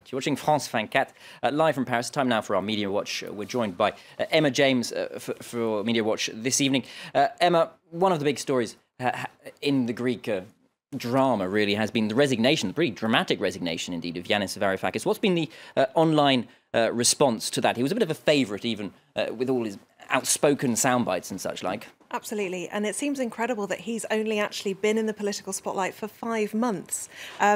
You're watching France 24 live from Paris. Time now for our Media Watch. We're joined by Emma James for Media Watch this evening. Emma, one of the big stories in the Greek drama really has been the resignation, the pretty dramatic resignation indeed, of Yanis Varoufakis. What's been the online response to that? He was a bit of a favourite even with all his outspoken sound bites and such like. Absolutely, and it seems incredible that he's only actually been in the political spotlight for 5 months.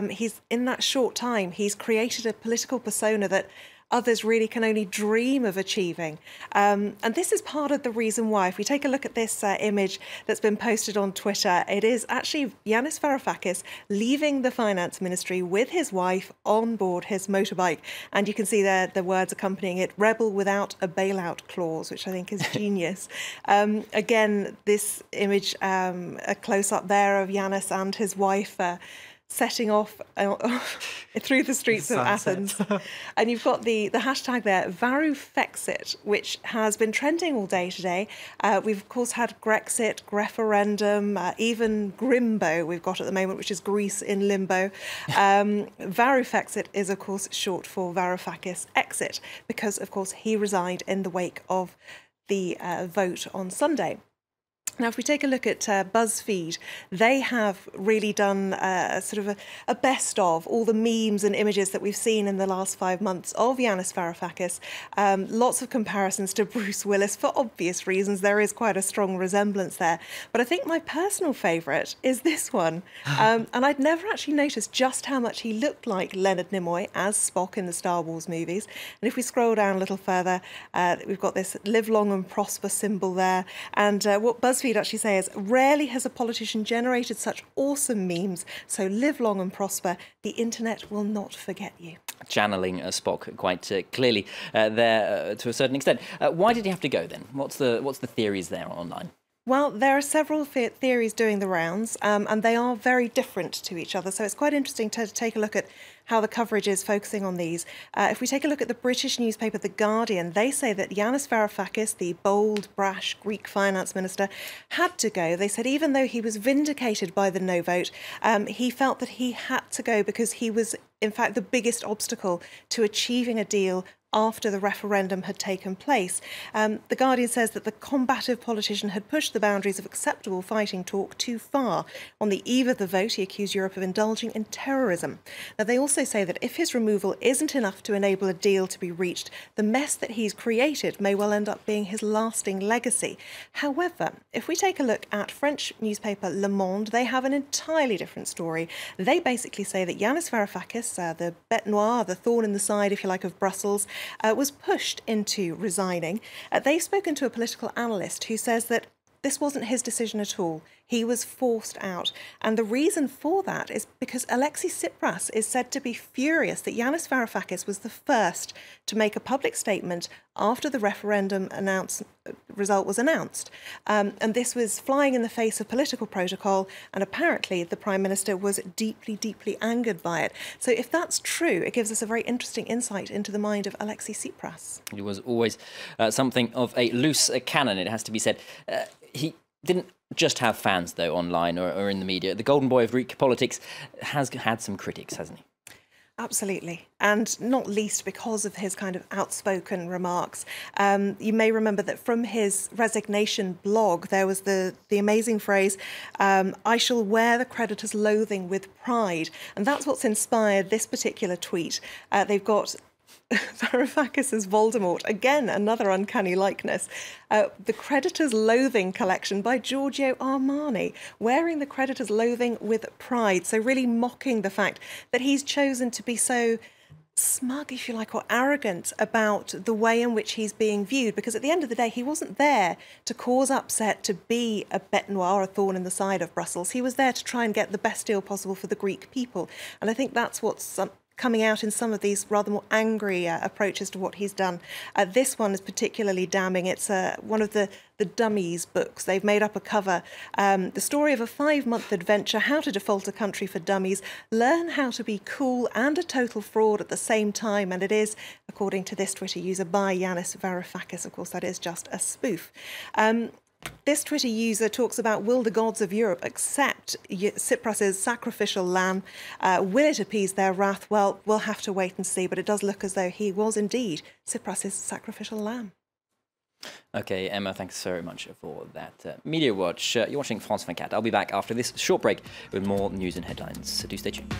He's in that short time, he's created a political persona that others really can only dream of achieving. And this is part of the reason why. If we take a look at this image that's been posted on Twitter, it is actually Yanis Varoufakis leaving the finance ministry with his wife on board his motorbike. And you can see there the words accompanying it, "Rebel without a bailout clause," which I think is genius. Again, this image, a close-up there of Yanis and his wife setting off through the streets of Athens. And you've got the hashtag there, Varoufexit, which has been trending all day today. We've, of course, had Grexit, referendum, even Grimbo we've got at the moment, which is Greece in limbo. Varoufexit is, of course, short for Varoufakis exit, because, of course, he resigned in the wake of the vote on Sunday. Now, if we take a look at BuzzFeed, they have really done sort of a best of all the memes and images that we've seen in the last 5 months of Yanis Varoufakis. Lots of comparisons to Bruce Willis for obvious reasons. There is quite a strong resemblance there. But I think my personal favourite is this one. And I'd never actually noticed just how much he looked like Leonard Nimoy as Spock in the Star Wars movies. And if we scroll down a little further, we've got this live long and prosper symbol there. And what BuzzFeed actually say is, rarely has a politician generated such awesome memes, so live long and prosper. The internet will not forget you. Channeling Spock quite clearly there to a certain extent. Why did he have to go then? What's the theories there online? Well, there are several theories doing the rounds, and they are very different to each other. So it's quite interesting to take a look at how the coverage is focusing on these. If we take a look at the British newspaper The Guardian, they say that Yanis Varoufakis, the bold, brash Greek finance minister, had to go. They said even though he was vindicated by the no vote, he felt that he had to go because he was, in fact, the biggest obstacle to achieving a deal after the referendum had taken place. The Guardian says that the combative politician had pushed the boundaries of acceptable fighting talk too far. On the eve of the vote, he accused Europe of indulging in terrorism. Now, they also say that if his removal isn't enough to enable a deal to be reached, the mess that he's created may well end up being his lasting legacy. However, if we take a look at French newspaper Le Monde, they have an entirely different story. They basically say that Yanis Varoufakis, the bête noire, the thorn in the side, if you like, of Brussels, was pushed into resigning. They've spoken to a political analyst who says that this wasn't his decision at all. He was forced out. And the reason for that is because Alexis Tsipras is said to be furious that Yanis Varoufakis was the first to make a public statement after the referendum result was announced. And this was flying in the face of political protocol, and apparently the Prime Minister was deeply, deeply angered by it. So if that's true, it gives us a very interesting insight into the mind of Alexis Tsipras. He was always something of a loose cannon, it has to be said. He didn't just have fans, though, online or in the media. The golden boy of Greek politics has had some critics, hasn't he? Absolutely, and not least because of his kind of outspoken remarks. You may remember that from his resignation blog, there was the amazing phrase, "I shall wear the creditor's loathing with pride." And that's what's inspired this particular tweet. They've got Varoufakis as Voldemort, again another uncanny likeness. The Creditor's Loathing collection by Giorgio Armani, wearing the Creditor's Loathing with pride, so really mocking the fact that he's chosen to be so smug, if you like, or arrogant about the way in which he's being viewed, because at the end of the day he wasn't there to cause upset, to be a bête noire, a thorn in the side of Brussels. He was there to try and get the best deal possible for the Greek people, and I think that's what's coming out in some of these rather more angry approaches to what he's done. This one is particularly damning. It's one of the Dummies books. They've made up a cover. The story of a 5-month adventure, how to default a country for dummies, learn how to be cool and a total fraud at the same time. And it is, according to this Twitter user, by Yanis Varoufakis. Of course, that is just a spoof. This Twitter user talks about, will the gods of Europe accept Tsipras's sacrificial lamb? Will it appease their wrath? Well, we'll have to wait and see, but it does look as though he was indeed Tsipras's sacrificial lamb. Okay, Emma, thanks so much for that. Media Watch, you're watching France 24. I'll be back after this short break with more news and headlines, so do stay tuned.